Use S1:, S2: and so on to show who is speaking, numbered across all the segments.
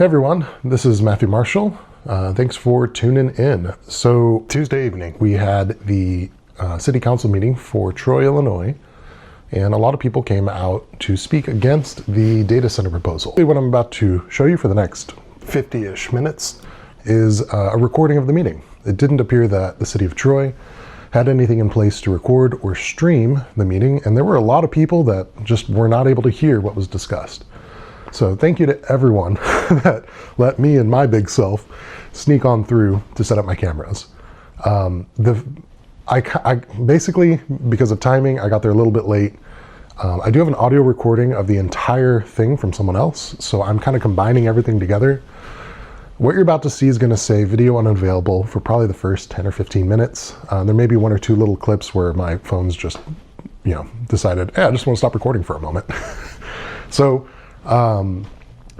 S1: Hey everyone, this is Matthew Marshall. Thanks for tuning in. So Tuesday evening we had the city council meeting for Troy, Illinois, and a lot of people came out to speak against the data center proposal. What I'm about to show you for the next 50-ish minutes is a recording of the meeting. It didn't appear that the city of Troy had anything in place to record or stream the meeting, and there were a lot of people that just were not able to hear what was discussed. So thank you to everyone that let me and my big self sneak on through to set up my cameras. I basically, because of timing, I got there a little bit late. I do have an audio recording of the entire thing from someone else, so I'm kind of combining everything together. What you're about to see is going to say video unavailable for probably the first 10 or 15 minutes. There may be one or two little clips where my phone's just, decided, I just want to stop recording for a moment. So,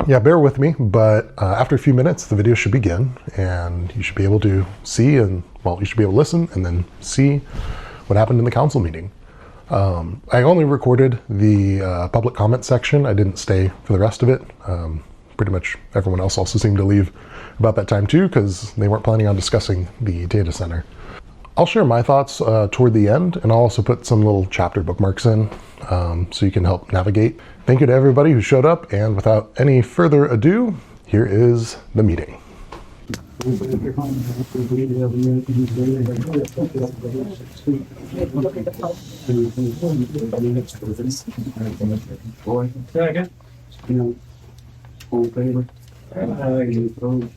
S1: yeah, bear with me, but after a few minutes, the video should begin, and you should be able to see you should be able to listen and then see what happened in the council meeting. I only recorded the public comment section. I didn't stay for the rest of it. Pretty much everyone else also seemed to leave about that time too, because they weren't planning on discussing the data center. I'll share my thoughts toward the end, and I'll also put some little chapter bookmarks in so you can help navigate. Thank you to everybody who showed up, and without any further ado, here is the meeting.
S2: Second. All in favor? Any opposed?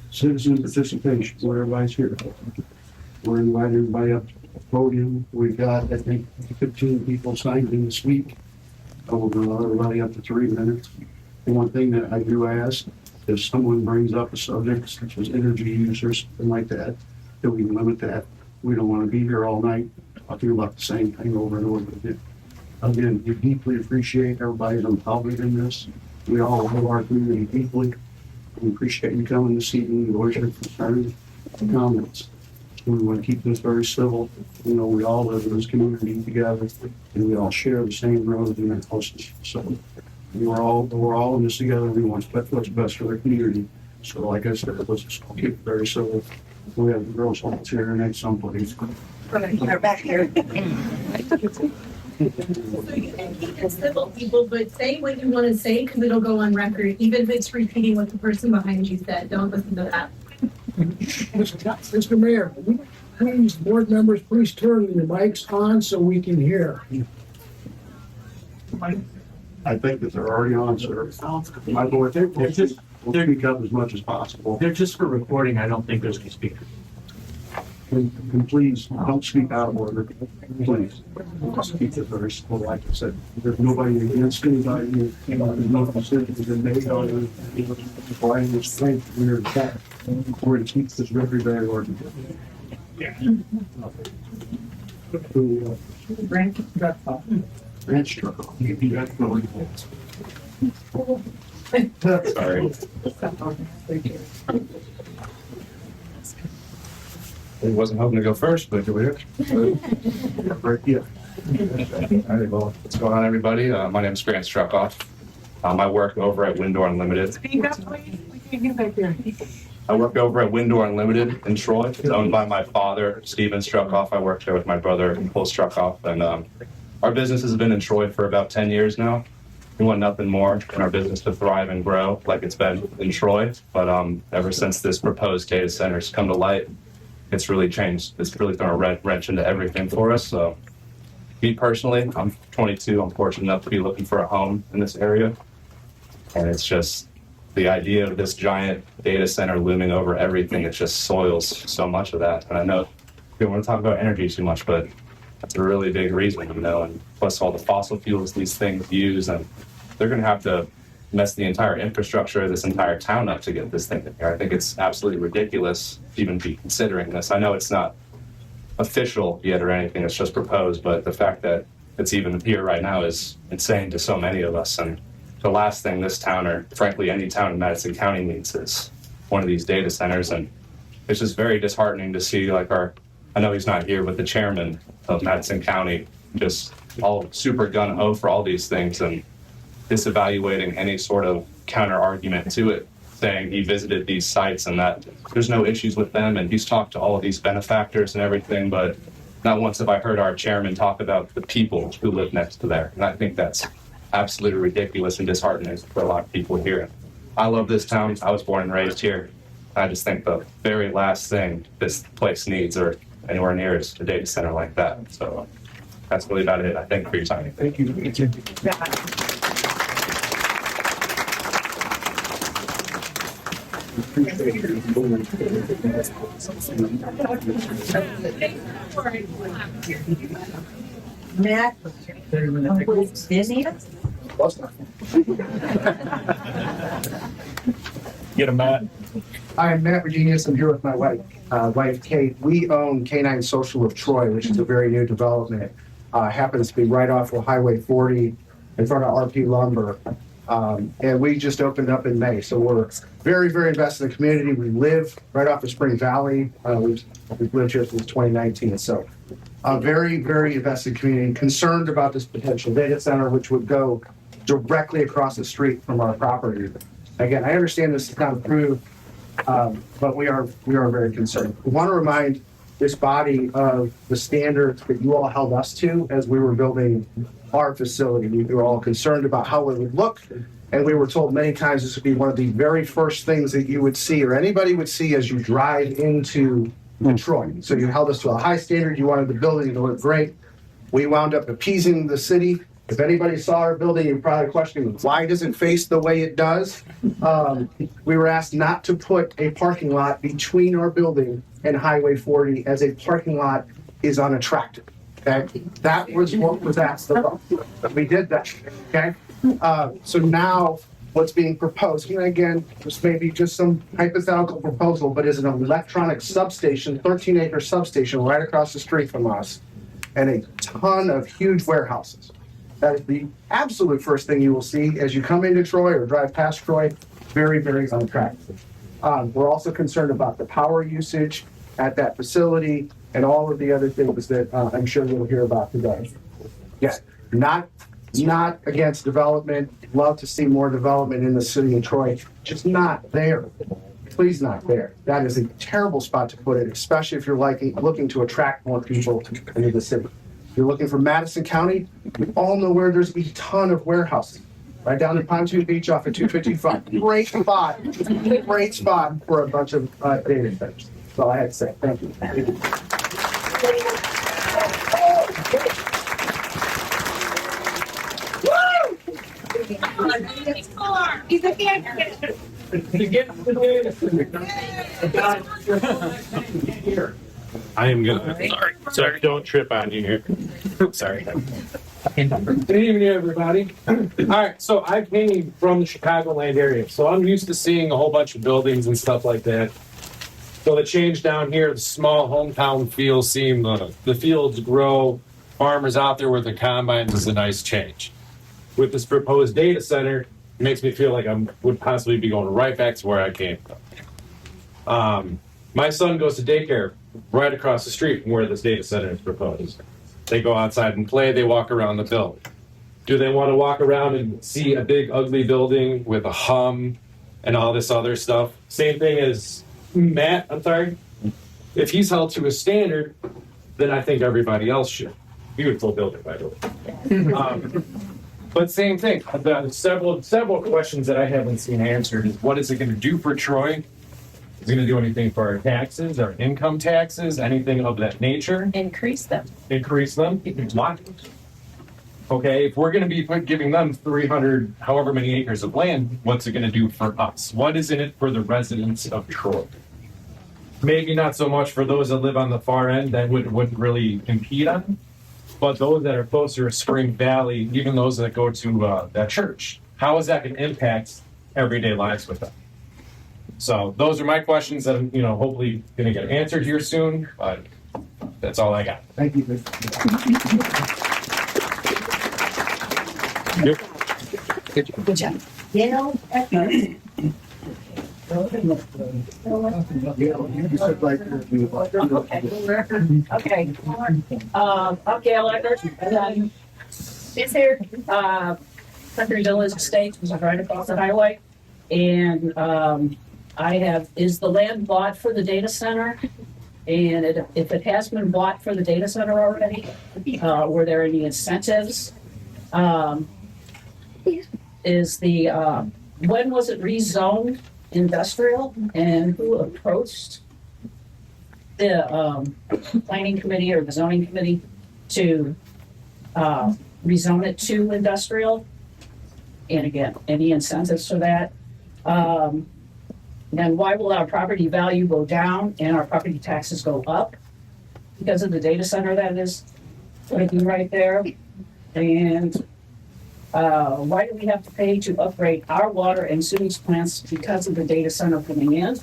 S2: Citizen participation, where everybody's here. We're inviting everybody up to the podium. We've got, I think, 15 people signed in this week. We'll allow everybody up to 3 minutes. And one thing that I do ask, if someone brings up a subject such as energy use or something like that we limit that. We don't want to be here all night talking about the same thing over and over again. Again, we deeply appreciate everybody's involvement in this. We all love our community deeply. We appreciate you coming this evening to voice your concerns and comments. We want to keep this very civil. We all live in this community together, and we all share the same roads and our houses. So we're all in this together. We want what's best for the community. So like I said, let's just keep it very civil. We have the girls all here next someplace.
S3: They're back here. So you can keep it civil, people, but say what you want to say because it'll go on record, even if it's repeating what the person behind you said. Don't listen to that.
S4: Mr. Mayor, please, board members, please turn your mics on so we can hear.
S2: I think that they're already on, sir. My board, we'll speak up as much as possible.
S5: They're just for recording. I don't think there's any speakers.
S2: And please don't speak out of order. Please. Keep it very simple, like I said. There's nobody against anybody. There's no decisions been made on it. Why in this thing we're to keep this very, very ordinary. Ranch truck.
S5: Sorry. I wasn't hoping to go first, but here we are.
S2: Right here.
S5: All right, well, what's going on, everybody? My name is Strakov. I work over at Windor Unlimited.
S3: Speak up, please. We can't get back there.
S5: I work over at Windor Unlimited in Troy. It's owned by my father, Steven Strakov. I work there with my brother, Nicole James, and our business has been in Troy for about 10 years now. We want nothing more than our business to thrive and grow like it's been in Troy. But ever since this proposed data center has come to light, it's really changed. It's really thrown a wrench into everything for us. So me personally, I'm 22. I'm fortunate enough to be looking for a home in this area. And it's just the idea of this giant data center looming over everything. It just soils so much of that. And I know we don't want to talk about energy too much, but that's a really big reason, and plus all the fossil fuels these things use. And they're going to have to mess the entire infrastructure of this entire town up to get this thing in here. I think it's absolutely ridiculous to even be considering this. I know it's not official yet or anything, it's just proposed, but the fact that it's even here right now is insane to so many of us. And the last thing this town, or frankly any town in Madison County, needs is one of these data centers. And it's just very disheartening to see, like, I know he's not here, but the chairman of Madison County just all super gung-ho for all these things and disevaluating any sort of counter argument to it, saying he visited these sites and that there's no issues with them and he's talked to all of these benefactors and everything, but not once have I heard our chairman talk about the people who live next to there. And I think that's absolutely ridiculous and disheartening for a lot of people here. I love this town. I was born and raised here. I just think the very last thing this place needs or anywhere near is a data center like that. So that's really about it. I thank you for your time.
S2: Thank you.
S6: Matt, Redenius?
S7: Get him, Matt.
S8: Hi, I'm Matt Redenius. I'm here with my wife Kate. We own Canine Social of Troy, which is a very new development. Happens to be right off of Highway 40 in front of RP Lumber. And we just opened up in May. So we're very, very invested in the community. We live right off of Spring Valley. We've lived here since 2019. So very, very invested community, concerned about this potential data center, which would go directly across the street from our property. Again, I understand this is not approved, but we are very concerned. We want to remind this body of the standards that you all held us to as we were building our facility. We were all concerned about how it would look, and we were told many times this would be one of the very first things that you would see or anybody would see as you drive into Detroit. So you held us to a high standard. You wanted the building to look great. We wound up appeasing the city. If anybody saw our building, you're probably questioning, why does it face the way it does? We were asked not to put a parking lot between our building and Highway 40, as a parking lot is unattractive. Okay, that was what was asked of us. We did that. Okay, so now what's being proposed, and again, this may be just some hypothetical proposal, but is an electronic substation, 13-acre substation right across the street from us, and a ton of huge warehouses. That is the absolute first thing you will see as you come into Troy or drive past Troy. Very, very unattractive. We're also concerned about the power usage at that facility and all of the other things that I'm sure you'll hear about today. Yeah, not against development. Love to see more development in the city of Troy. Just not there. Please, not there. That is a terrible spot to put it, especially if you're looking to attract more people into the city. If you're looking for Madison County, we all know where there's a ton of warehouses. Right down in Pontoon Beach off of 255. Great spot for a bunch of data centers. That's all I had to say. Thank you.
S3: He's a fan.
S7: I am gonna. Sorry, don't trip on you here. Sorry.
S4: Good evening, everybody. All right, so I came from the Chicagoland area, so I'm used to seeing a whole bunch of buildings and stuff like that. So the change down here, the small hometown feel, seeing the fields grow, farmers out there with the combines is a nice change. With this proposed data center, it makes me feel like I would possibly be going right back to where I came from. My son goes to daycare right across the street from where this data center is proposed. They go outside and play, they walk around the building. Do they want to walk around and see a big ugly building with a hum and all this other stuff? Same thing as Matt, I'm sorry. If he's held to a standard, then I think everybody else should. Beautiful building, by the way. But same thing. Several questions that I haven't seen answered is, what is it going to do for Troy? Is it going to do anything for our taxes, our income taxes, anything of that nature?
S6: Increase them.
S4: Increase them? Why? Okay, if we're going to be giving them 300, however many acres of land, what's it going to do for us? What is in it for the residents of Troy? Maybe not so much for those that live on the far end that wouldn't really impede on it, but those that are closer to Spring Valley, even those that go to that church, how is that going to impact everyday lives with them? So those are my questions that I'm, hopefully going to get answered here soon, but that's all I got.
S8: Thank you.
S6: Good job. Gale Eckhardt. Okay. I'm Gale Eckhardt, and I'm
S9: It's here. Country Village Estates, which is right across the highway. And is the land bought for the data center? And if it has been bought for the data center already, were there any incentives? When was it rezoned industrial, and who approached the planning committee or the zoning committee to rezone it to industrial? And again, any incentives for that? Then why will our property value go down and our property taxes go up? Because of the data center that is going to be right there. And why do we have to pay to upgrade our water and sewage plants because of the data center coming in?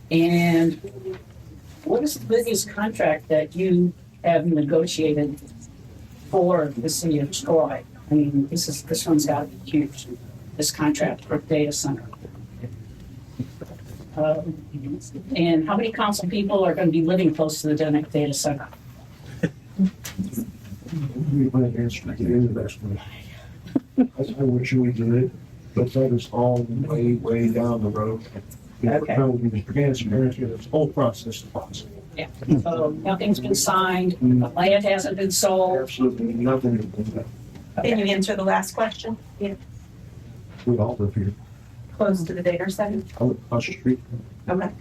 S9: And what is the biggest contract that you have negotiated for the city of Troy? I mean, this one's got to be huge, this contract for data center. And how many council people are going to be living close to the data center?
S2: We might answer at the end of that one. I wish we did, but that is all way down the road.
S9: Okay.
S2: This whole process is possible.
S9: Yeah. So nothing's been signed, the land hasn't been sold.
S2: Absolutely nothing.
S3: Can you answer the last question? Yeah.
S2: We all live here.
S3: Close to the data center?
S2: I live across the street.
S3: Okay.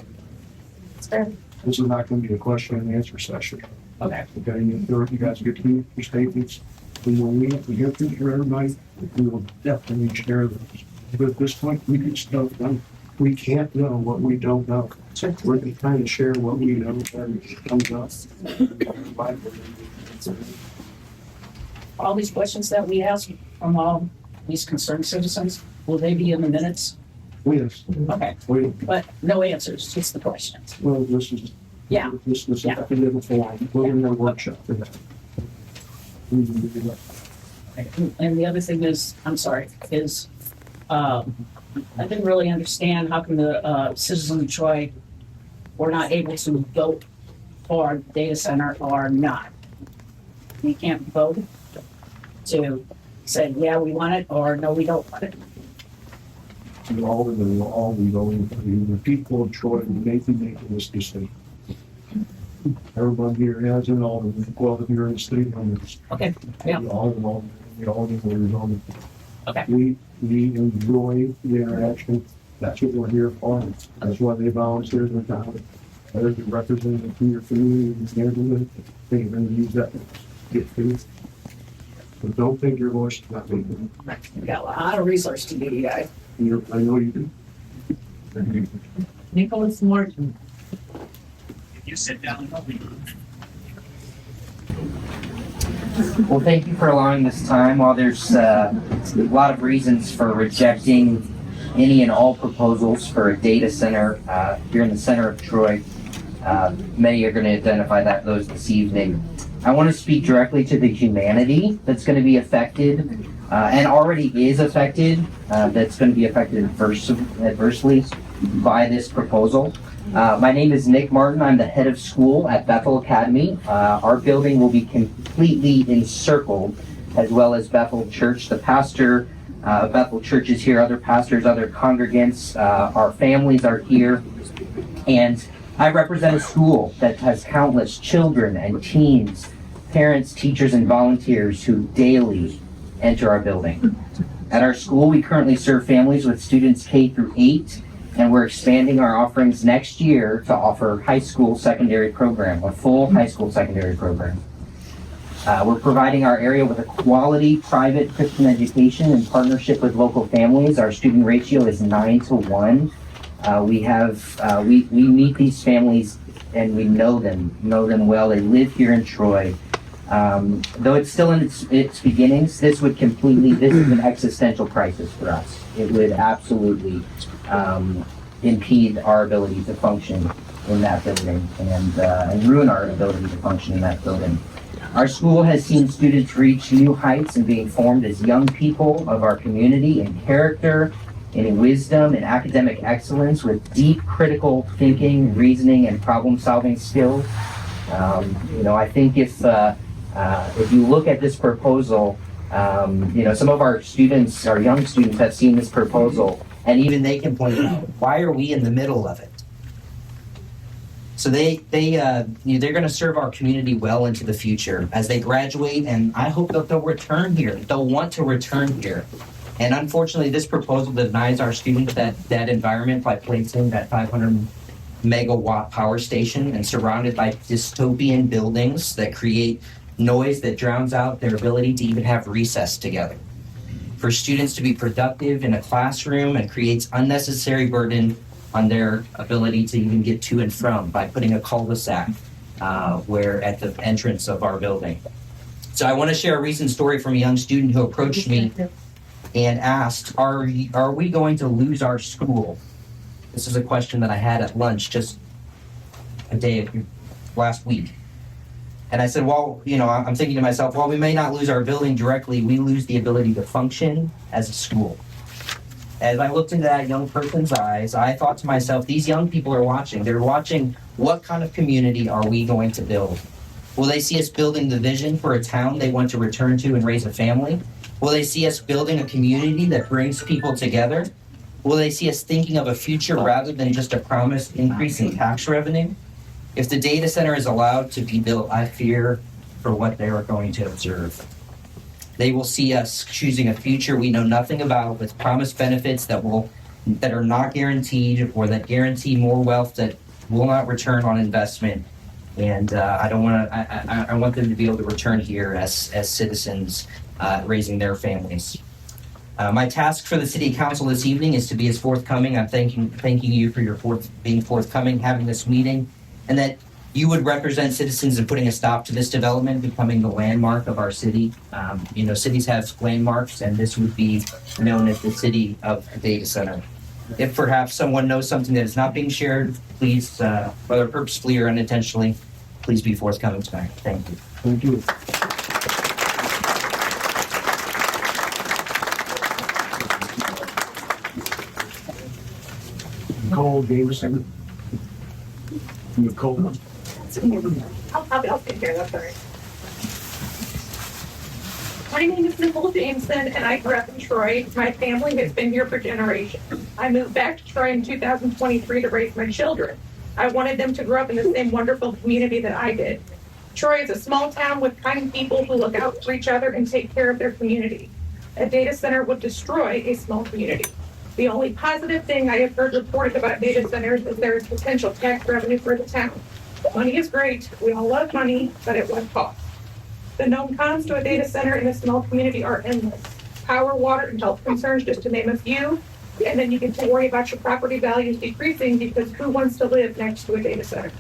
S3: That's fair.
S2: This is not going to be a question and answer session.
S9: Okay.
S2: Okay, you guys get to your statements. And when we get through here every night, we will definitely share those. But at this point, we just don't know. We can't know what we don't know. So we're trying to share what we know and it comes up.
S9: All these questions that we ask from all these concerned citizens, will they be in the minutes?
S2: Yes.
S9: Okay, but no answers, just the questions.
S2: Well, this is.
S9: Yeah.
S2: This is
S9: Yeah.
S2: a little form. We're in a workshop for that.
S9: And the other thing is, I didn't really understand how come the citizens of Troy were not able to vote for data center or not. We can't vote to say, yeah, we want it, or no, we don't want it.
S2: All we going, the people of Troy, making this decision. Everyone here has it, all the 12 here in the state members.
S9: Okay, yeah.
S2: We all know where we're going.
S9: Okay.
S2: We enjoy the interaction. That's what we're here for. That's why they volunteer in the town. They're the representative to your community and neighborhood. They're going to use that to get food. But don't think your voice is not being heard.
S9: We got a lot of resources to give you guys.
S2: I know you do.
S6: Nicholas Morton.
S10: You sit down.
S11: Well, thank you for allowing this time. While there's a lot of reasons for rejecting any and all proposals for a data center here in the center of Troy, many are going to identify those this evening. I want to speak directly to the humanity that's going to be affected and already is affected, that's going to be affected adversely by this proposal. My name is Nick Martin. I'm the head of school at Bethel Academy. Our building will be completely encircled, as well as Bethel Church. The pastor of Bethel Church is here, other pastors, other congregants, our families are here. And I represent a school that has countless children and teens, parents, teachers, and volunteers who daily enter our building. At our school, we currently serve families with students K through 8, and we're expanding our offerings next year to offer high school secondary program, a full high school secondary program. We're providing our area with a quality private Christian education in partnership with local families. Our student ratio is 9-1. We meet these families and we know them well. They live here in Troy. Though it's still in its beginnings, this is an existential crisis for us. It would absolutely impede our ability to function in that building and ruin our ability to function in that building. Our school has seen students reach new heights and being formed as young people of our community in character, in wisdom, and academic excellence with deep critical thinking, reasoning, and problem-solving skills. I think if If you look at this proposal, some of our students, our young students, have seen this proposal, and even they can point out, why are we in the middle of it? So they're going to serve our community well into the future as they graduate, and I hope that they'll return here. They'll want to return here. And unfortunately, this proposal denies our students that environment by placing that 500 megawatt power station and surrounded by dystopian buildings that create noise that drowns out their ability to even have recess together. For students to be productive in a classroom and creates unnecessary burden on their ability to even get to and from by putting a cul-de-sac where at the entrance of our building. So I want to share a recent story from a young student who approached me and asked, are we going to lose our school? This is a question that I had at lunch just last week. And I said, well, I'm thinking to myself, while we may not lose our building directly, we lose the ability to function as a school. As I looked into that young person's eyes, I thought to myself, these young people are watching. They're watching, what kind of community are we going to build? Will they see us building the vision for a town they want to return to and raise a family? Will they see us building a community that brings people together? Will they see us thinking of a future rather than just a promised increase in tax revenue? If the data center is allowed to be built, I fear for what they are going to observe. They will see us choosing a future we know nothing about with promised benefits that are not guaranteed or that guarantee more wealth that will not return on investment. And I want them to be able to return here as citizens raising their families. My task for the City Council this evening is to be as forthcoming. I'm thanking you for your being forthcoming, having this meeting, and that you would represent citizens in putting a stop to this development, becoming the landmark of our city. Cities have landmarks, and this would be known as the city of a data center. If perhaps someone knows something that is not being shared, please, whether purposefully or unintentionally, please be forthcoming tonight. Thank you.
S2: Thank you. Nicole James. Nicole.
S3: I'll take care of that. Sorry. My name is Nicole James, and I grew up in Troy. My family has been here for generations. I moved back to Troy in 2023 to raise my children. I wanted them to grow up in the same wonderful community that I did. Troy is a small town with kind people who look out for each other and take care of their community. A data center would destroy a small community. The only positive thing I have heard reported about data centers is there is potential tax revenue for the town. Money is great. We all love money, but at what cost? The known cons to a data center in a small community are endless. Power, water, and health concerns, just to name a few. And then you get to worry about your property values decreasing because who wants to live next to a data center?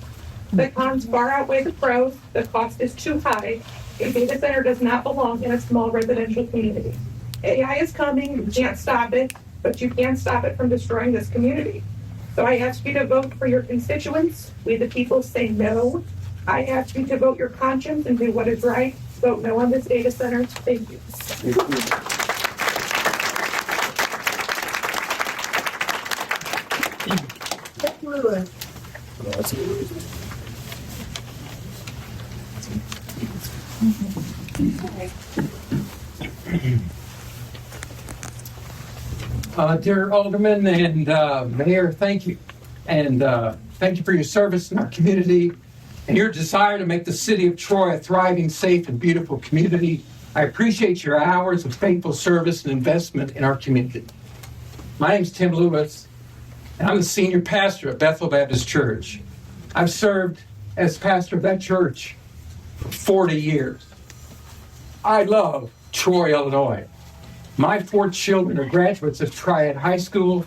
S3: The cons far outweigh the pros. The cost is too high. A data center does not belong in a small residential community. AI is coming. You can't stop it, but you can stop it from destroying this community. So I ask you to vote for your constituents. We the people say no. I ask you to vote your conscience and do what is right. Vote no on this data center. Thank you.
S12: Dear Alderman and Mayor, thank you. And thank you for your service in our community and your desire to make the city of Troy a thriving, safe, and beautiful community. I appreciate your hours of faithful service and investment in our community. My name is Tim Lewis, and I'm the senior pastor at Bethel Baptist Church. I've served as pastor of that church for 40 years. I love Troy, Illinois. My 4 children are graduates of Triad High School.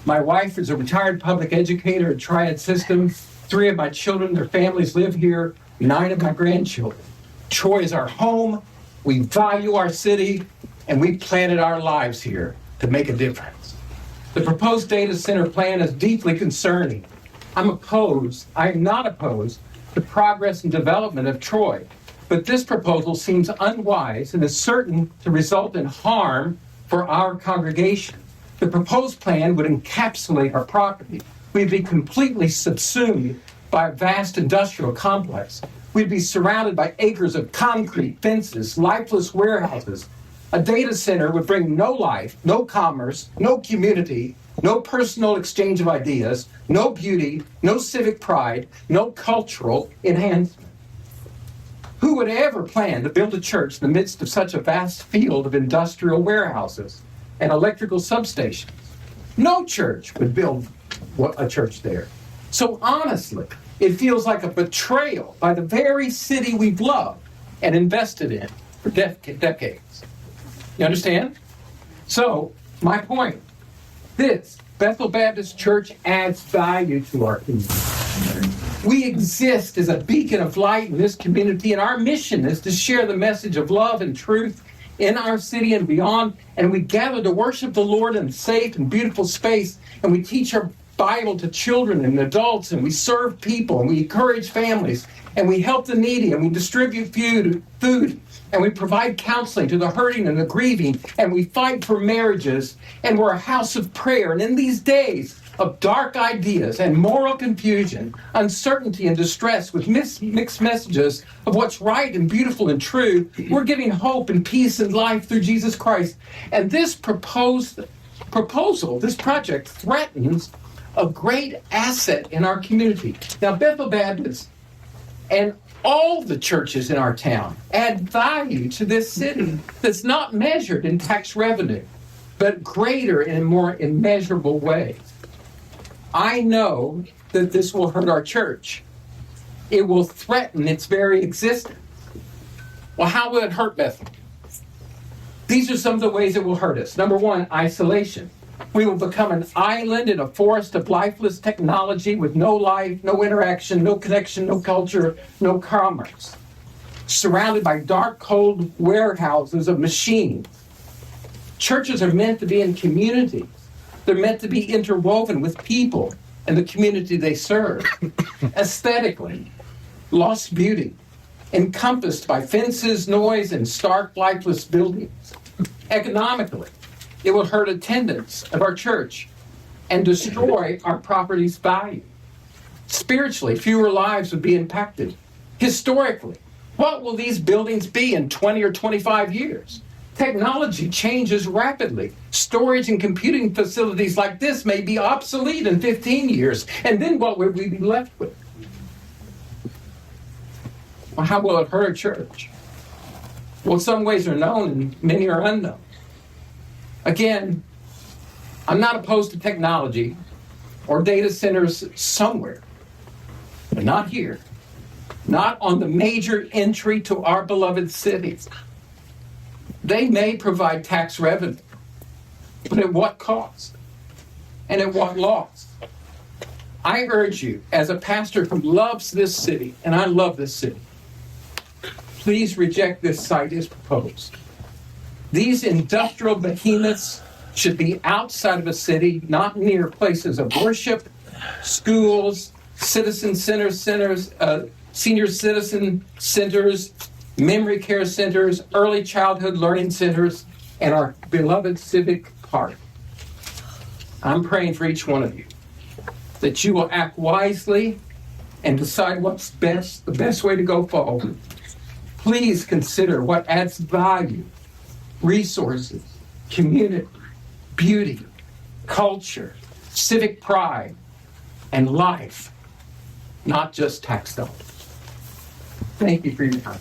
S12: My wife is a retired public educator at Triad System. 3 of my children, their families live here. 9 of my grandchildren. Troy is our home. We value our city, and we planted our lives here to make a difference. The proposed data center plan is deeply concerning. I'm not opposed to progress and development of Troy. But this proposal seems unwise and is certain to result in harm for our congregation. The proposed plan would encapsulate our property. We'd be completely subsumed by a vast industrial complex. We'd be surrounded by acres of concrete, fences, lifeless warehouses. A data center would bring no life, no commerce, no community, no personal exchange of ideas, no beauty, no civic pride, no cultural enhancement. Who would ever plan to build a church in the midst of such a vast field of industrial warehouses and electrical substations? No church would build a church there. So honestly, it feels like a betrayal by the very city we've loved and invested in for decades. You understand? So, my point, this Bethel Baptist Church adds value to our community. We exist as a beacon of light in this community, and our mission is to share the message of love and truth in our city and beyond. And we gather to worship the Lord in a safe and beautiful space, and we teach our Bible to children and adults, and we serve people, and we encourage families, and we help the needy, and we distribute food, and we provide counseling to the hurting and the grieving, and we fight for marriages, and we're a house of prayer. And in these days of dark ideas and moral confusion, uncertainty and distress with mixed messages of what's right and beautiful and true, we're giving hope and peace and life through Jesus Christ. And this proposal, this project threatens a great asset in our community. Now, Bethel Baptist and all the churches in our town add value to this city that's not measured in tax revenue, but greater in more immeasurable ways. I know that this will hurt our church. It will threaten its very existence. Well, how will it hurt Bethel? These are some of the ways it will hurt us. Number one, isolation. We will become an island in a forest of lifeless technology with no life, no interaction, no connection, no culture, no commerce. Surrounded by dark, cold warehouses of machines. Churches are meant to be in communities. They're meant to be interwoven with people and the community they serve. Aesthetically, lost beauty, encompassed by fences, noise, and stark, lifeless buildings. Economically, it will hurt attendance of our church and destroy our property's value. Spiritually, fewer lives would be impacted. Historically, what will these buildings be in 20 or 25 years? Technology changes rapidly. Storage and computing facilities like this may be obsolete in 15 years. And then what would we be left with? Well, how will it hurt our church? Well, some ways are known and many are unknown. Again, I'm not opposed to technology or data centers somewhere, but not here. Not on the major entry to our beloved cities. They may provide tax revenue, but at what cost? And at what loss? I urge you, as a pastor who loves this city, and I love this city, please reject this site as proposed. These industrial behemoths should be outside of a city, not near places of worship, schools, citizen centers, senior citizen centers, memory care centers, early childhood learning centers, and our beloved civic park. I'm praying for each one of you that you will act wisely and decide what's best, the best way to go forward. Please consider what adds value, resources, community, beauty, culture, civic pride, and life, not just tax dollars. Thank you for your time.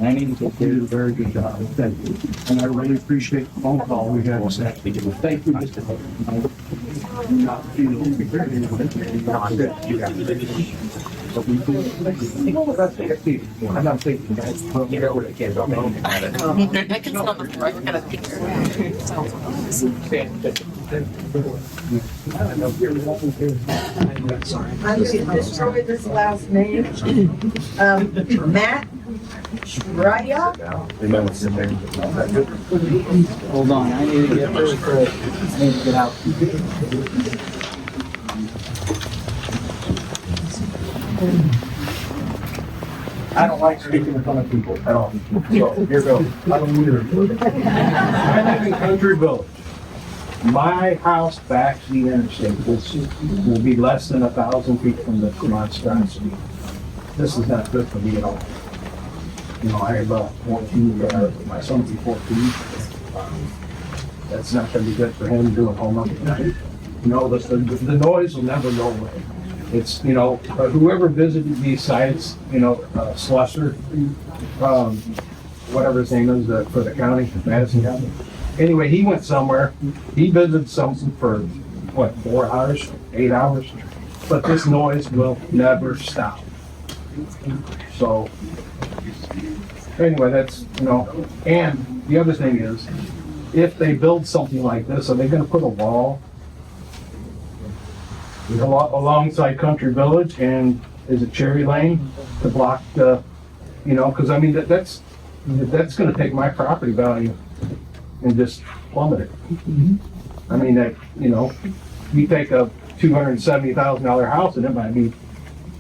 S2: I need to do a very good job. Thank you. And I really appreciate the phone call we had this afternoon. Thank you, Mr. Hope. I'm not thinking that. You know what I can't talk about.
S6: I'm going to destroy this last name. Matt Triah.
S10: Hold on, I need to get this. I need to get out.
S8: I don't like speaking in front of people at all. So here goes. I don't either. I live in Country Village. My house backs the interstate. This will be less than 1,000 feet from the monstrosity. This is not good for me at all. You know, I have 14, my son's 14. That's not gonna be good for him doing homework at night. You know, the noise will never go away. It's, you know, whoever visited these sites, you know, Slusser, whatever his name is for the county, Madison County. Anyway, he went somewhere, he visited something for, what, 4 hours, 8 hours? But this noise will never stop. So, anyway, that's, you know, and the other thing is, if they build something like this, are they gonna put a wall alongside Country Village and is it Cherry Lane to block the, you know, because I mean, that's gonna take my property value and just plummet it. I mean, that, you know, you take a $270,000 house and it might be,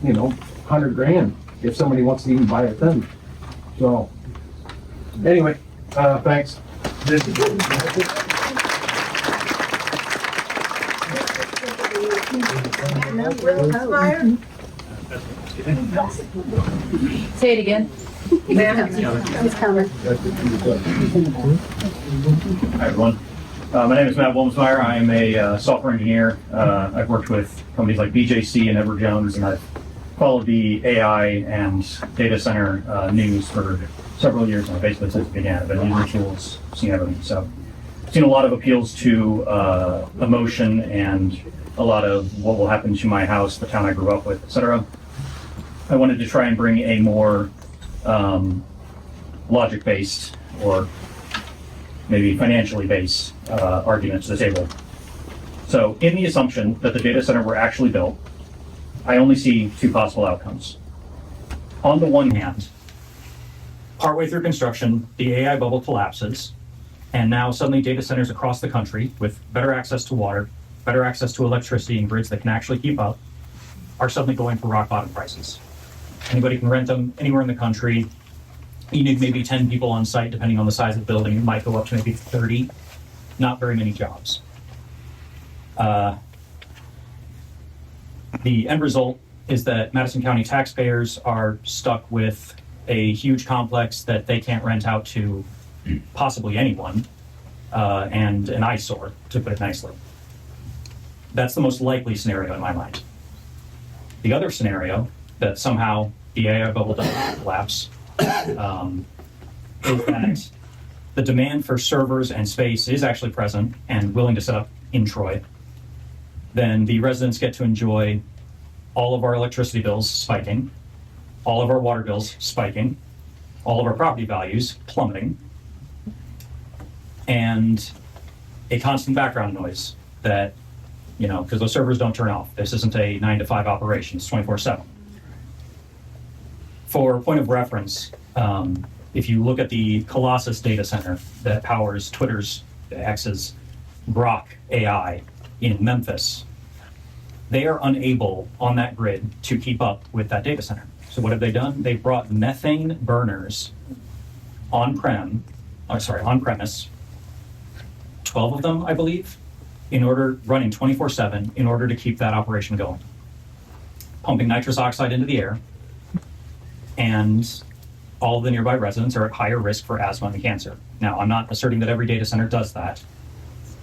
S8: you know, 100 grand if somebody wants to even buy it then. So, anyway, thanks.
S6: Wilsmeyer?
S13: Say it again.
S6: He's coming.
S10: Hi, everyone. My name is Matt Wilsmeyer. I am a software engineer. I've worked with companies like BJC and Edward Jones, and I've followed the AI and data center news for several years now, basically since it began. I've been using tools, seen everything. So I've seen a lot of appeals to emotion and a lot of what will happen to my house, the town I grew up with, etc. I wanted to try and bring a more logic-based or maybe financially based argument to the table. So in the assumption that the data center were actually built, I only see two possible outcomes. On the one hand, partway through construction, the AI bubble collapses, and now suddenly data centers across the country with better access to water, better access to electricity and grids that can actually keep up, are suddenly going for rock bottom prices. Anybody can rent them anywhere in the country. You need maybe 10 people on site, depending on the size of the building. It might go up to maybe 30. Not very many jobs. The end result is that Madison County taxpayers are stuck with a huge complex that they can't rent out to possibly anyone, and an eyesore, to put it nicely. That's the most likely scenario in my mind. The other scenario, that somehow the AI bubble doesn't collapse, is that the demand for servers and space is actually present and willing to set up in Troy. Then the residents get to enjoy all of our electricity bills spiking, all of our water bills spiking, all of our property values plummeting, and a constant background noise that, you know, because those servers don't turn off. This isn't a 9 to 5 operation, it's 24/7. For point of reference, if you look at the Colossus data center that powers Twitter's, X's Grok AI in Memphis, they are unable on that grid to keep up with that data center. So what have they done? They've brought methane burners on-premise, 12 of them, I believe, running 24/7 in order to keep that operation going. Pumping nitrous oxide into the air, and all of the nearby residents are at higher risk for asthma and cancer. Now, I'm not asserting that every data center does that,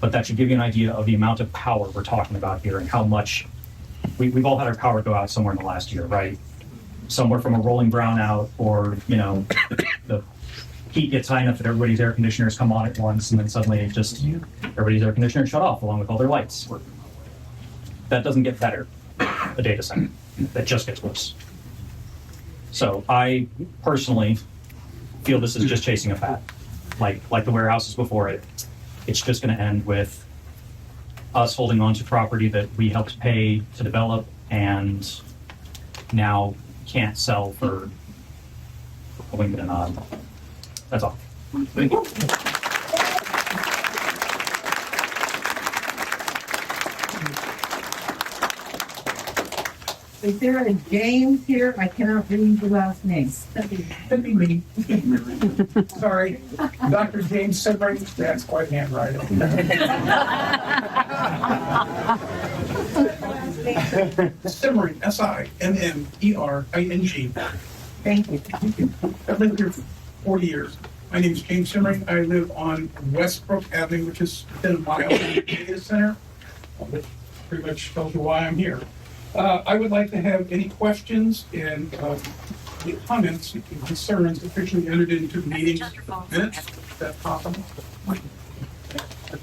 S10: but that should give you an idea of the amount of power we're talking about here and how much we've all had our power go out somewhere in the last year, right? Somewhere from a rolling brownout, or, you know, the heat gets high enough that everybody's air conditioners come on at once, and then suddenly it just, everybody's air conditioner shut off along with all their lights. That doesn't get better, a data center. That just gets worse. So I personally feel this is just chasing a fad, like the warehouses before it. It's just going to end with us holding on to property that we helped pay to develop and now can't sell for a wink and a nod. That's all. Thank you.
S12: Is there a James here? I cannot read the last name. Could be me. Sorry. Dr. James Simmering, that's quite handwriting. Simmering, S-I-M-M-E-R-I-N-G. Thank you. I've lived here for 40 years. My name is James Simmering. I live on Westbrook Avenue, which is within a mile of the data center. Which pretty much tells you why I'm here. I would like to have any questions and comments and concerns officially entered into the meeting minutes. Is that possible?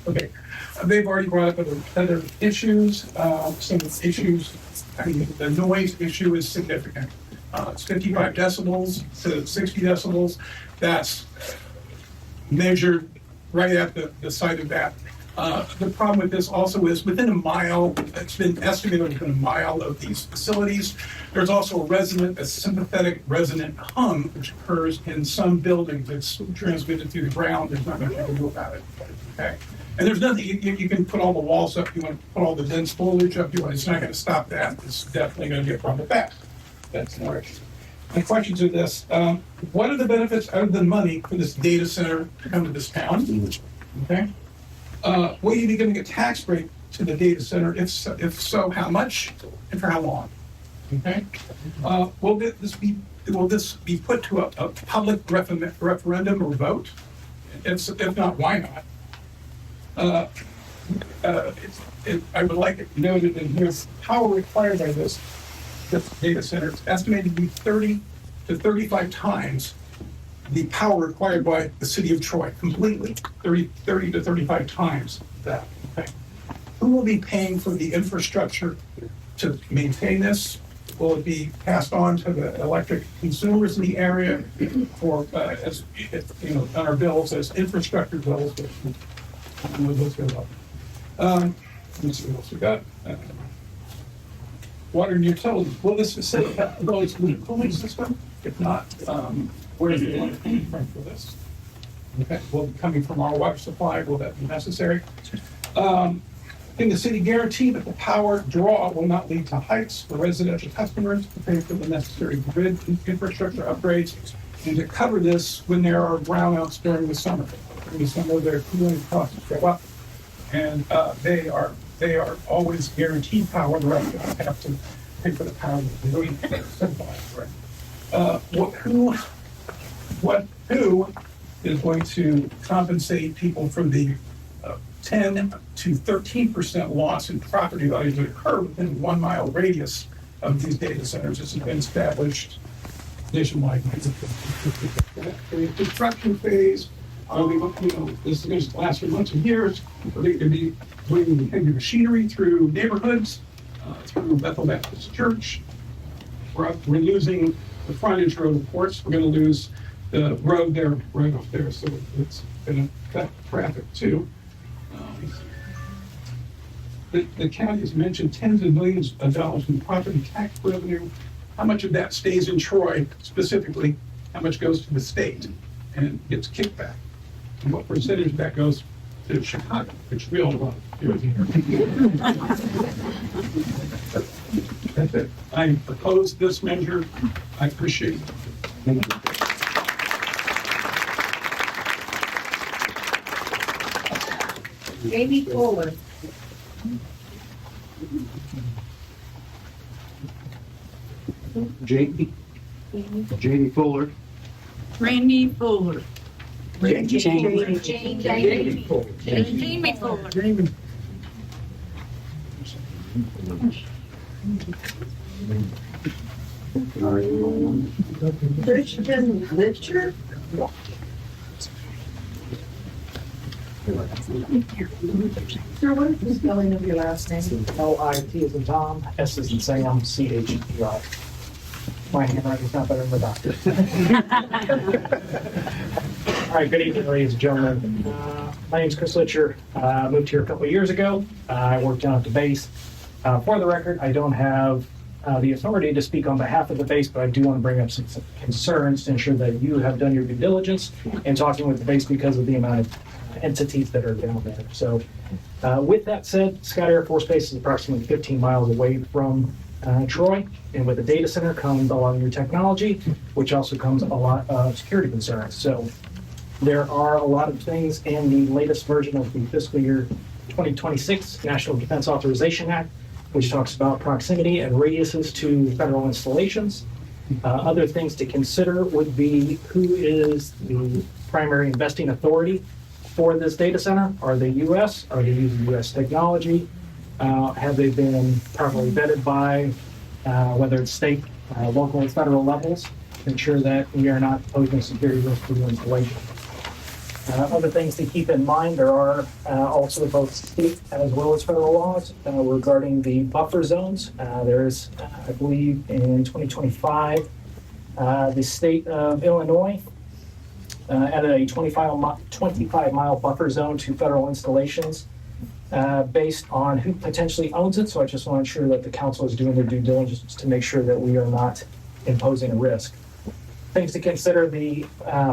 S12: Okay. They've already brought up other issues. Some issues, I mean, the noise issue is significant. It's 55 decibels to 60 decibels. That's measured right at the site of that. The problem with this also is within a mile, it's been estimated within a mile of these facilities, there's also a sympathetic resonant hum, which occurs in some buildings. It's transmitted through the ground. There's not much you can do about it. Okay. And there's nothing, you can put all the walls up, you want to put all the dense foliage up, it's not going to stop that. It's definitely going to be a problem with that. That's more interesting. My questions are this. What are the benefits other than money for this data center to come to this town? Okay. Will you be giving a tax break to the data center? If so, how much and for how long? Okay. Will this be put to a public referendum or vote? If not, why not? I would like it noted in here, power required by this data center is estimated to be 30 to 35 times the power required by the city of Troy, completely, 30 to 35 times that. Okay. Who will be paying for the infrastructure to maintain this? Will it be passed on to the electric consumers in the area, or as on our bills as infrastructure bills? Let's see what else we got. Water and utilities. Will this facility have a cooling system? If not, where is the water coming from for this? Okay. Will it be coming from our water supply? Will that be necessary? Can the city guarantee that the power draw will not lead to hikes for residential customers to pay for the necessary grid infrastructure upgrades and to cover this when there are brownouts during the summer? During the summer, their cooling costs go up, and they are always guaranteed power. The rest of us have to pay for the power that they don't who is going to compensate people for the 10 to 13% loss in property values that occur within 1 mile radius of these data centers? This has been established nationwide. The construction phase, this is going to last for months and years. We're going to be bringing heavy machinery through neighborhoods, through Bethel Baptist Church. We're losing the frontage road, of course. We're going to lose the road there, right up there, so it's going to cut traffic too. The county has mentioned tens of millions of dollars in property tax revenue. How much of that stays in Troy specifically? How much goes to the state and gets kicked back? And what percentage of that goes to Chicago, which we all love here. That's it. I oppose this measure. I appreciate it. Thank you. Jamie Fuller.
S2: Jamie Fuller.
S13: Randy Fuller.
S12: Jamie
S13: Fuller.
S12: Christian Litscher. Sir, what is the spelling of your last name?
S14: L-I-T as in Tom, S as in Sam, C-H-E-R. My handwriting's not better than the doctor's. All right, good evening, ladies and gentlemen. My name is Chris Litscher. I moved here a couple of years ago. I work down at the base. For the record, I don't have the authority to speak on behalf of the base, but I do want to bring up some concerns to ensure that you have done your due diligence in talking with the base because of the amount of entities that are down there. So with that said, Scott Air Force Base is approximately 15 miles away from Troy. And with the data center comes a lot of new technology, which also comes a lot of security concerns. So there are a lot of things in the latest version of the fiscal year 2026 National Defense Authorization Act, which talks about proximity and radiuses to federal installations. Other things to consider would be who is the primary investing authority for this data center. Are they U.S.? Are they using U.S. technology? Have they been properly vetted by whether it's state, local, and federal levels to ensure that we are not posing security risk to the installation? Other things to keep in mind, there are also both state as well as federal laws regarding the buffer zones. There's, I believe, in 2025, the state of Illinois added a 25-mile buffer zone to federal installations based on who potentially owns it. So I just want to ensure that the council is doing their due diligence to make sure that we are not imposing a risk. Things to consider, the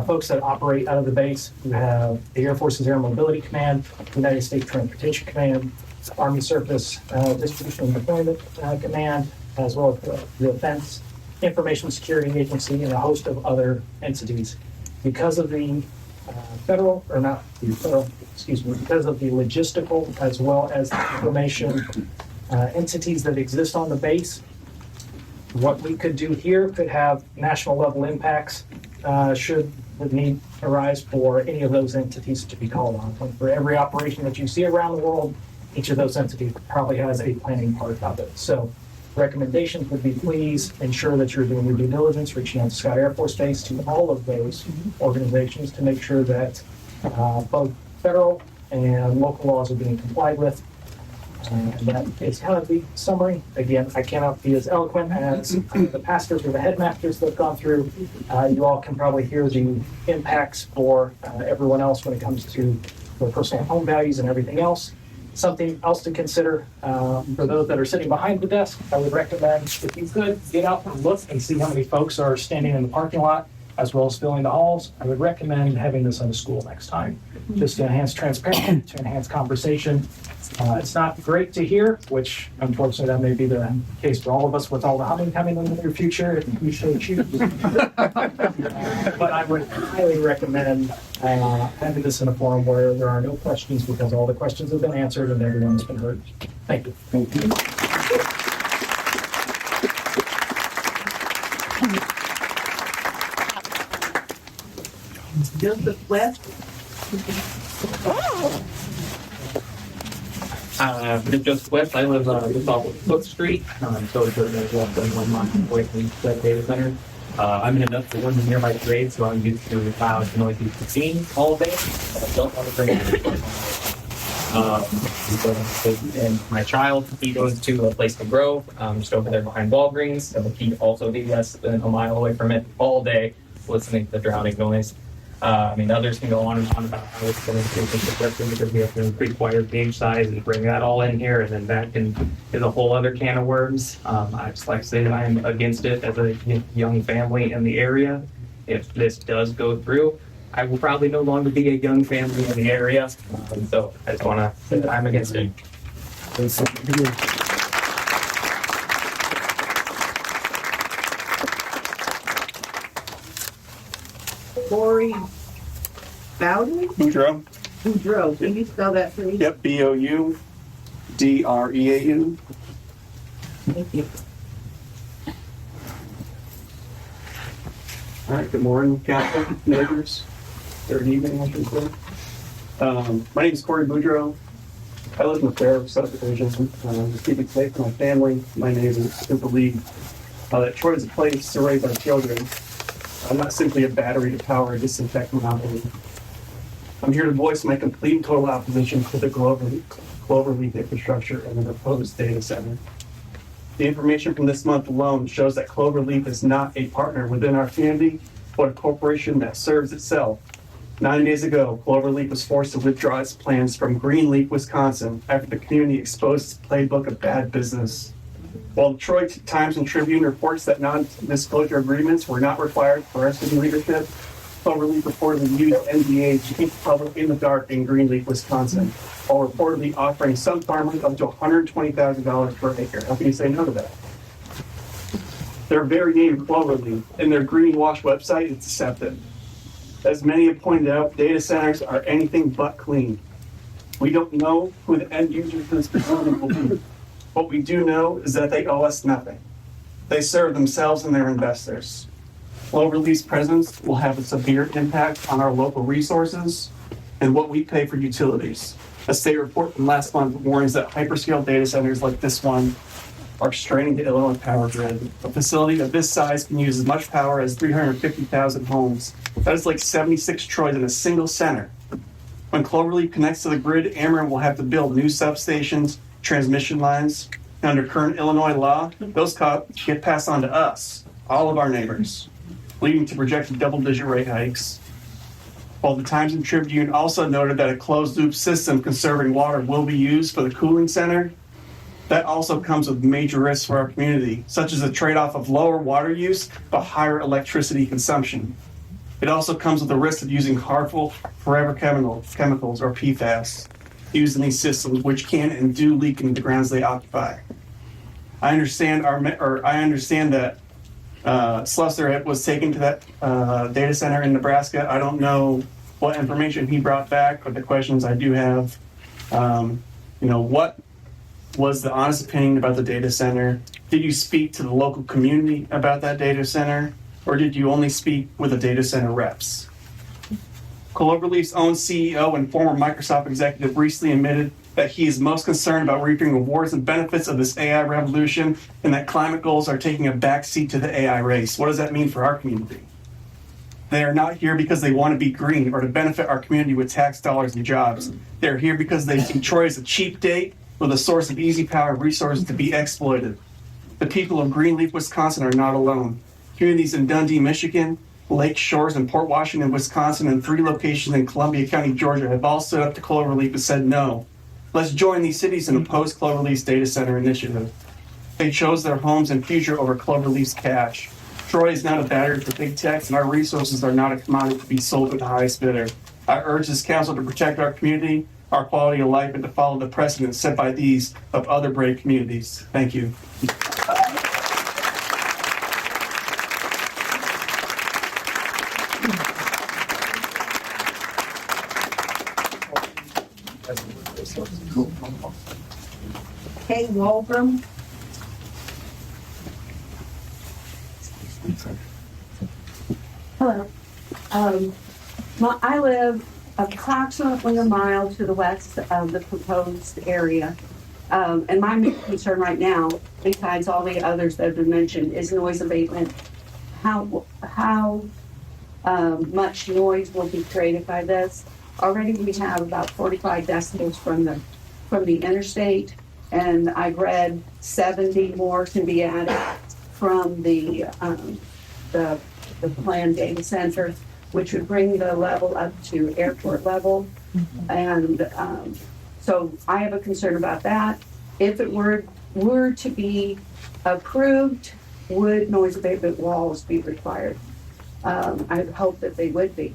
S14: folks that operate out of the base. You have the Air Force's Air Mobility Command, United States Transportation Command, Army Surface Distribution and Deployment Command, as well as the Defense Information Security Agency and a host of other entities. Because of the because of the logistical as well as the information entities that exist on the base, what we could do here could have national level impacts should the need arise for any of those entities to be called on. And for every operation that you see around the world, each of those entities probably has a planning part of it. So recommendations would be please ensure that you're doing your due diligence, reaching out to Scott Air Force Base, to all of those organizations to make sure that both federal and local laws are being complied with. And that is kind of the summary. Again, I cannot be as eloquent as the pastors or the headmasters that have gone through. You all can probably hear the impacts for everyone else when it comes to their personal home values and everything else. Something else to consider for those that are sitting behind the desk, I would recommend if you could get out and look and see how many folks are standing in the parking lot as well as filling the halls. I would recommend having this on the school next time, just to enhance transparency, to enhance conversation. It's not great to hear, which unfortunately that may be the case for all of us with all the humming coming in the near future, if you so choose. But I would highly recommend having this in a forum where there are no questions, because all the questions have been answered and everyone's been heard. Thank you. Thank you.
S6: Joseph West.
S15: Joseph West. I live just off of Cook Street, so it's less than 1 mile away from that data center. I'm an industrial woman near my trade, so I'm used to loud, noisy machines all day. But I don't want to bring it. And my child, he goes to a place to grow, just over there behind Walgreens. So he also be less than a mile away from it all day, listening to the drowning noise. Others can go on and on about how it's going to be different because we have to require gauge size and bring that all in here, and then that is a whole other can of worms. I just like to say that I am against it as a young family in the area. If this does go through, I will probably no longer be a young family in the area. So I just want to say that I'm against it.
S6: Cory
S16: Beadreau.
S6: Beadreau. Can you spell that for me?
S16: Yep, Boudreau.
S6: Thank you.
S16: All right, good morning, council, neighbors. Third evening, I should say. My name is Cory Beadreau. I live in the Fair subdivision. Just keep it safe for my family, my neighbors, to believe that Troy is a place to raise our children. I'm not simply a battery to power a disinfectant monopoly. I'm here to voice my complete and total opposition to the Cloverleaf infrastructure and the proposed data center. The information from this month alone shows that Cloverleaf is not a partner within our community, but a corporation that serves itself. 9 days ago, Cloverleaf was forced to withdraw its plans from Greenleaf, Wisconsin, after the community exposed its playbook of bad business. While the Troy Times and Tribune reports that non-disclosure agreements were not required for our city leadership, Cloverleaf reportedly used NDAs to keep the public in the dark in Greenleaf, Wisconsin, while reportedly offering some farmers up to $120,000 per acre. How can you say no to that? Their very name, Cloverleaf, and their greenwash website is deceptive. As many have pointed out, data centers are anything but clean. We don't know who the end user for this facility will be. What we do know is that they owe us nothing. They serve themselves and their investors. Cloverleaf's presence will have a severe impact on our local resources and what we pay for utilities. A state report from last month warns that hyperscale data centers like this one are straining the Illinois power grid. A facility of this size can use as much power as 350,000 homes. That is like 76 Troys in a single center. When Cloverleaf connects to the grid, Ameren will have to build new substations, transmission lines, and under current Illinois law, those costs get passed on to us, all of our neighbors, leading to projected double-digit rate hikes. While the Times and Tribune also noted that a closed-loop system conserving water will be used for the cooling center, that also comes with major risks for our community, such as a trade-off of lower water use but higher electricity consumption. It also comes with the risk of using harmful forever chemicals or PFAS used in these systems, which can and do leak into the grounds they occupy. I understand that Slusser was taken to that data center in Nebraska. I don't know what information he brought back, but the questions I do have, what was the honest opinion about the data center? Did you speak to the local community about that data center? Or did you only speak with the data center reps? Cloverleaf's own CEO and former Microsoft executive recently admitted that he is most concerned about reaping rewards and benefits of this AI revolution and that climate goals are taking a backseat to the AI race. What does that mean for our community? They are not here because they want to be green or to benefit our community with tax dollars and jobs. They're here because they see Troy as a cheap date with a source of easy power and resources to be exploited. The people of Greenleaf, Wisconsin are not alone. Communities in Dundee, Michigan, Lake Shores and Port Washington, Wisconsin, and 3 locations in Columbia County, Georgia have all stood up to Cloverleaf and said no. Let's join these cities and oppose Cloverleaf's data center initiative. They chose their homes and future over Cloverleaf's cash. Troy is not a battery for big techs, and our resources are not a commodity to be sold to the highest bidder. I urge this council to protect our community, our quality of life, and to follow the precedent set by these of other brave communities. Thank you.
S6: Hey, Walgram.
S17: Hello. I live approximately a mile to the west of the proposed area. And my main concern right now, besides all the others that have been mentioned, is noise abatement. How much noise will be created by this? Already we have about 45 decibels from the interstate, and I've read 70 more can be added from the planned data center, which would bring the level up to airport level. And so I have a concern about that. If it were to be approved, would noise abatement walls be required? I hope that they would be.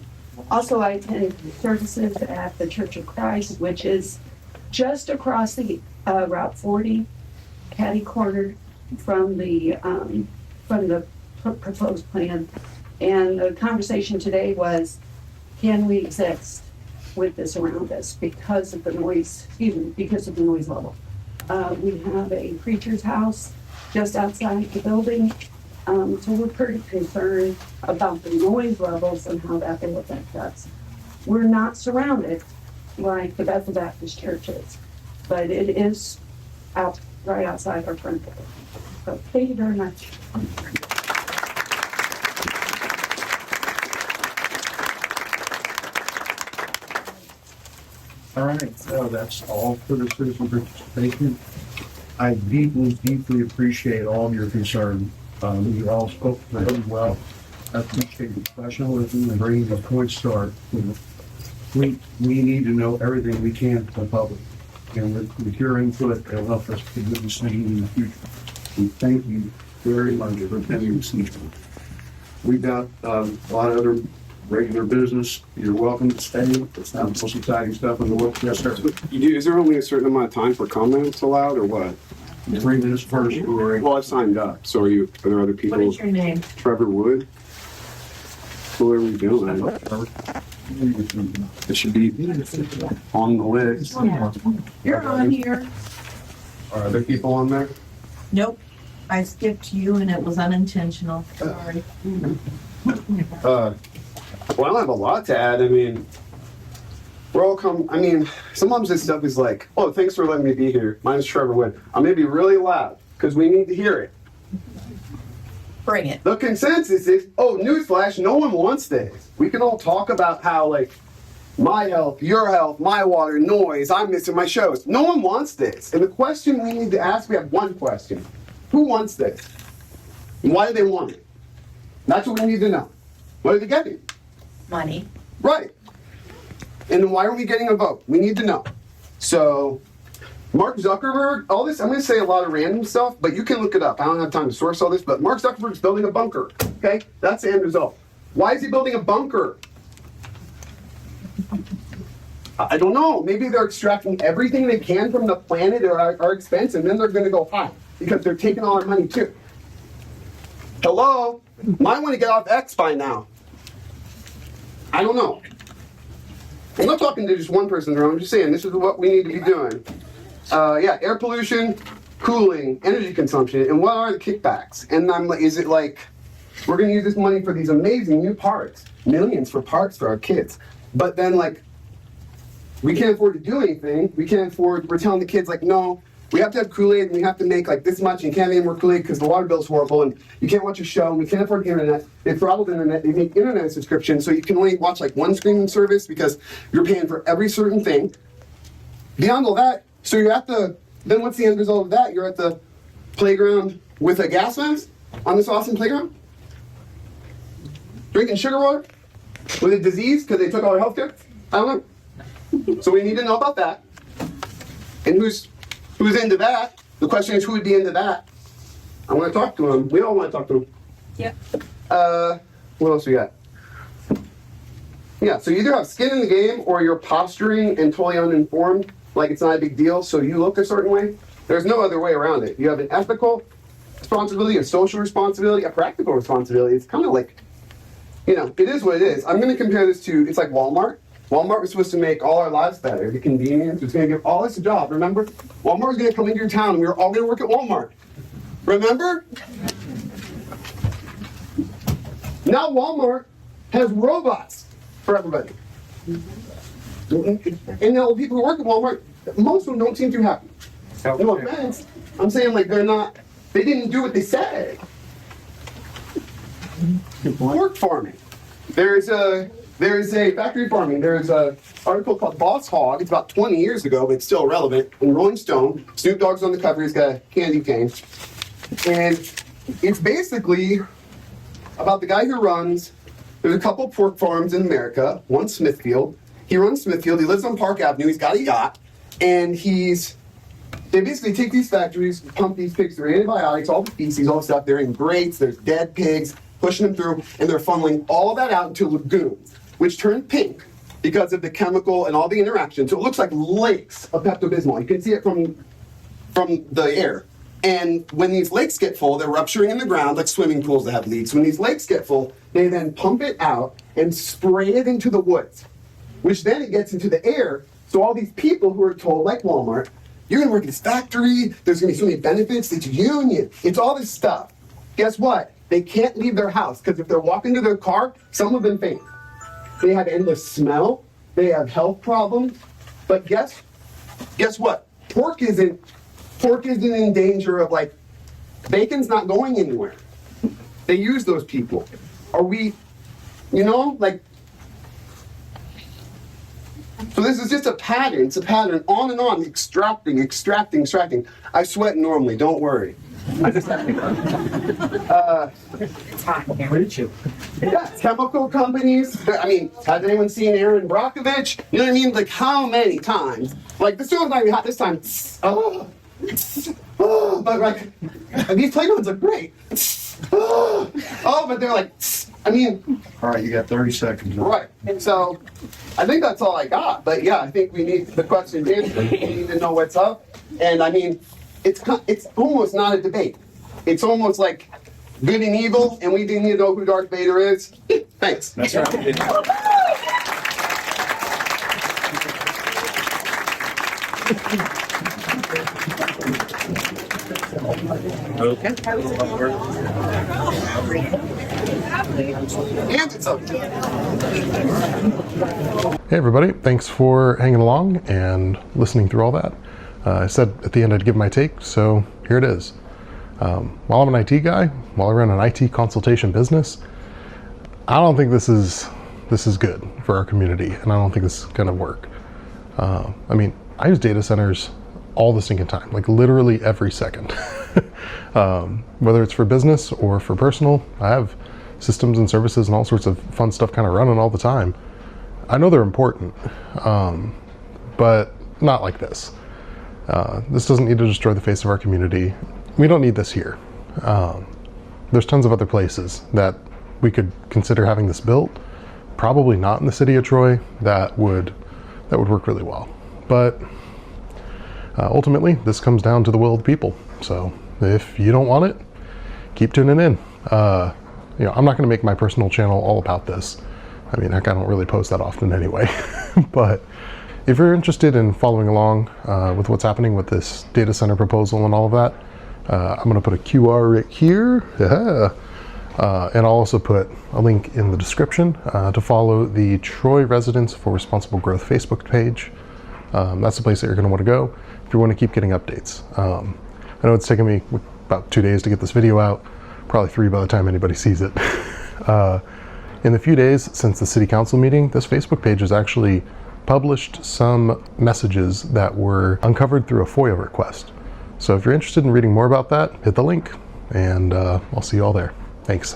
S17: Also, I attend services at the Church of Christ, which is just across the Route 40, catty corner from the proposed plan. And the conversation today was, can we exist with this around us because of the noise, because of the noise level? We have a preacher's house just outside the building. So we're pretty concerned about the noise levels and how that will affect us. We're not surrounded like the Bethel Baptist Church is, but it is right outside our front door. So thank you very much.
S2: All right, so that's all for the citizen participation. I deeply appreciate all of your concern. You all spoke very well. I appreciate your professionalism and bringing the points to our, we need to know everything we can to the public. And with your input, it'll help us to do this thing in the future. And thank you very much for attending this meeting. We've got a lot of other regular business. You're welcome to stay. It's not the most exciting stuff in the world. Yes, sir.
S18: Is there only a certain amount of time for comments allowed, or what?
S2: 3 minutes first, Cory.
S18: Well, I signed up. So are there other people?
S6: What is your name?
S18: Trevor Wood. What are we doing?
S2: It should be on the list.
S6: You're on here.
S18: Are other people on there?
S6: Nope. I skipped you and it was unintentional. Sorry.
S18: Well, I don't have a lot to add. I mean, sometimes this stuff is like, oh, thanks for letting me be here. My name's Trevor Wood. I'm going to be really loud because we need to hear it.
S6: Bring it.
S18: The consensus is, oh, newsflash, no one wants this. We can all talk about how, like, my health, your health, my water, noise, I'm missing my shows. No one wants this. And the question we need to ask, we have one question. Who wants this? And why do they want it? That's what we need to know. What are they getting?
S6: Money.
S18: Right. And then why are we getting a vote? We need to know. So, Mark Zuckerberg, all this, I'm going to say a lot of random stuff, but you can look it up. I don't have time to source all this, but Mark Zuckerberg's building a bunker. Okay? That's the end result. Why is he building a bunker? I don't know. Maybe they're extracting everything they can from the planet at our expense, and then they're going to go high because they're taking all our money too. Hello? Might want to get off X by now. I don't know. I'm not talking to just one person, I'm just saying this is what we need to be doing. Air pollution, cooling, energy consumption, and what are the kickbacks? And I'm like, is it like, we're going to use this money for these amazing new parks, millions for parks for our kids, but then like, we can't afford to do anything. We're telling the kids like, no, we have to have Kool-Aid and we have to make like this much and you can't have any more Kool-Aid because the water bill's horrible and you can't watch a show and we can't afford the internet. They throttled the internet, they make internet subscriptions so you can only watch like one streaming service because you're paying for every certain thing. Beyond all that, so you're at then what's the end result of that? You're at the playground with a gas mask on this awesome playground? Drinking sugar water? With a disease because they took all our health care? I don't know. So we need to know about that. And who's into that? The question is who would be into that? I want to talk to him. We all want to talk to him.
S6: Yep.
S18: What else we got? Yeah, so you either have skin in the game or you're posturing and totally uninformed, like it's not a big deal, so you look a certain way. There's no other way around it. You have an ethical responsibility, a social responsibility, a practical responsibility. It's kind of like, it is what it is. I'm going to compare this to, it's like Walmart. Walmart was supposed to make all our lives better. The convenience was going to give all us a job. Remember? Walmart was going to come into your town and we were all going to work at Walmart. Remember? Now Walmart has robots for everybody. And now the people who work at Walmart, most of them don't seem too happy. No offense. I'm saying like they didn't do what they said. Pork farming. There's a factory farming. There's a article called Boss Hog. It's about 20 years ago, but it's still relevant. In Rolling Stone, Snoop Dogg's on the cover. He's got a candy cane. And it's basically about the guy who runs, there's a couple pork farms in America. One Smithfield. He runs Smithfield. He lives on Park Avenue. He's got a yacht. And they basically take these factories, pump these pigs through antibiotics, all the feces, all the stuff. They're in grates. There's dead pigs, pushing them through, and they're funneling all that out into lagoons, which turn pink because of the chemical and all the interaction. So it looks like lakes of Pepto-Bismol. You can see it from the air. And when these lakes get full, they're rupturing in the ground like swimming pools that have leaks. When these lakes get full, they then pump it out and spray it into the woods, which then it gets into the air. So all these people who are told, like Walmart, you're going to work at this factory, there's going to be so many benefits, it's union, it's all this stuff. Guess what? They can't leave their house because if they're walking to their car, some of them faint. They have endless smell, they have health problems, but guess what? Pork isn't in danger of like, bacon's not going anywhere. They use those people. Are we, so this is just a pattern. It's a pattern on and on, extracting. I sweat normally, don't worry. I just have to.
S6: It's hot in here.
S18: Yeah, chemical companies. I mean, has anyone seen Aaron Brockovich? You know what I mean? Like, how many times? Like, the stove's not even hot this time. But like, these playgrounds look great. But they're like,
S2: All right, you got 30 seconds.
S18: Right. And so, I think that's all I got. But yeah, I think we need the question answered. We need to know what's up. And it's almost not a debate. It's almost like good and evil, and we didn't even know who Darth Vader is. Thanks.
S5: That's right.
S1: Hey everybody, thanks for hanging along and listening through all that. I said at the end I'd give my take, so here it is. While I'm an IT guy, while I run an IT consultation business, I don't think this is good for our community, and I don't think this is gonna work. I mean, I use data centers all the stinking time, like literally every second. Whether it's for business or for personal, I have systems and services and all sorts of fun stuff kind of running all the time. I know they're important, but not like this. This doesn't need to destroy the face of our community. We don't need this here. There's tons of other places that we could consider having this built. Probably not in the city of Troy. That would work really well. But ultimately, this comes down to the will of the people. So if you don't want it, keep tuning in. You know, I'm not going to make my personal channel all about this. I mean, heck, I don't really post that often anyway. But if you're interested in following along with what's happening with this data center proposal and all of that, I'm going to put a QR right here. Yeah. And I'll also put a link in the description to follow the Troy Residents for Responsible Growth Facebook page. That's the place that you're going to want to go if you want to keep getting updates. I know it's taken me about 2 days to get this video out, probably 3 by the time anybody sees it. In the few days since the city council meeting, this Facebook page has actually published some messages that were uncovered through a FOIA request. So if you're interested in reading more about that, hit the link, and I'll see you all there. Thanks.